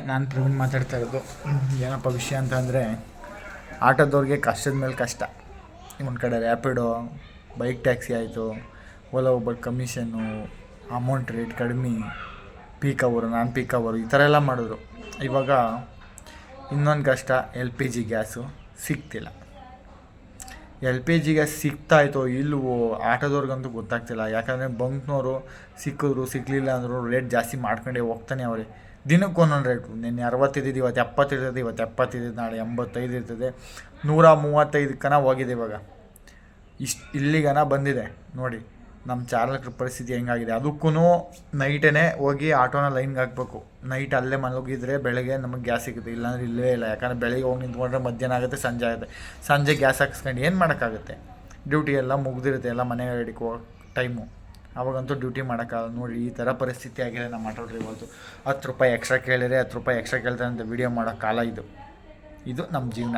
ನಾನು ಪ್ರವೀಣ್ ಮಾತಾಡ್ತಾ ಇರೋದು. ಏನಪ್ಪ ವಿಷಯ ಅಂತಂದರೆ, ಆಟೋದವ್ರಿಗೆ ಕಷ್ಟದ ಮೇಲೆ ಕಷ್ಟ. ಒಂದು ಕಡೆ ರ್ಯಾಪಿಡೋ, ಬೈಕ್ ಟ್ಯಾಕ್ಸಿ ಆಯಿತು, Ola Uber commission, amount rate ಕಡಿಮೆ, ಪೀಕ್ ಅವರು ನಾನ್ ಪೀಕ್ ಅವರು ಈ ಥರ ಎಲ್ಲ ಮಾಡಿದ್ರು. ಇವಾಗ ಇನ್ನೊಂದು ಕಷ್ಟ, LPG ಗ್ಯಾಸು ಸಿಗ್ತಿಲ್ಲ. LPG ಗ್ಯಾಸ್ ಸಿಗ್ತಾಯಿತೋ ಇಲ್ವೋ ಆಟೋದವ್ರಿಗಂತೂ ಗೊತ್ತಾಗ್ತಿಲ್ಲ. ಯಾಕಂದರೆ ಬಂಕ್ನವರು ಸಿಕ್ಕಿದ್ರು ಸಿಗಲಿಲ್ಲ ಅಂದರು ರೇಟ್ ಜಾಸ್ತಿ ಮಾಡ್ಕೊಂಡೇ ಹೋಗ್ತಾನೆ ಅವ್ರೆ. ದಿನಕ್ಕೆ ಒಂದೊಂದು ರೇಟು. ನಿನ್ನೆ 60 ಇದ್ದಿದ್ದು ಇವತ್ತು 70 ಇರ್ತದೆ, ಇವತ್ತು 70 ಇದ್ದಿದ್ದು ನಾಳೆ 85 ಇರ್ತದೆ, 135 ಹೋಗಿದೆ ಇವಾಗ. ಇಲ್ಲಿಗನ ಬಂದಿದೆ ನೋಡಿ ನಮ್ಮ ಚಾಲಕರ ಪರಿಸ್ಥಿತಿ ಹೆಂಗಾಗಿದೆ. ಅದಕ್ಕೂ ನೈಟೇ ಹೋಗಿ ಆಟೋನ ಲೈನ್ಗೆ ಹಾಕಬೇಕು. ನೈಟ್ ಅಲ್ಲೇ ಮಲಗಿದ್ರೆ ಬೆಳಗ್ಗೆ ನಮಗೆ ಗ್ಯಾಸ್ ಸಿಗುತ್ತೆ, ಇಲ್ಲಾಂದ್ರೆ ಇಲ್ಲವೇ ಇಲ್ಲ. ಯಾಕಂದರೆ ಬೆಳಗ್ಗೆ ಹೋಗಿ ನಿಂತ್ಕೊಂಡ್ರೆ ಮಧ್ಯಾಹ್ನ ಆಗುತ್ತೆ, ಸಂಜೆ ಆಗುತ್ತೆ. ಸಂಜೆ ಗ್ಯಾಸ್ ಹಾಕ್ಸ್ಕೊಂಡು ಏನು ಮಾಡೋಕ್ಕಾಗುತ್ತೆ? ಡ್ಯೂಟಿ ಎಲ್ಲ ಮುಗ್ದಿರುತ್ತೆ, ಎಲ್ಲ ಮನೆಗೆ ರೆಡಿಗೆ ಹೋಗೋ ಟೈಮು. ಅವಾಗಂತೂ ಡ್ಯೂಟಿ ಮಾಡೋಕ್ಕಾಗಲ್ಲ. ನೋಡಿ ಈ ಥರ ಪರಿಸ್ಥಿತಿ ಆಗಿದೆ ನಮ್ಮ ಆಟೋ ಡ್ರೈವರ್ದು. 10 ರೂಪಾಯಿ ಎಕ್ಸ್ಟ್ರಾ ಕೇಳಿದರೆ 10 ರೂಪಾಯಿ ಎಕ್ಸ್ಟ್ರಾ ಕೇಳ್ತಾರೆ ಅಂತ ವೀಡಿಯೋ ಮಾಡೋ ಕಾಲ ಇದು ನಮ್ಮ ಜೀವನ.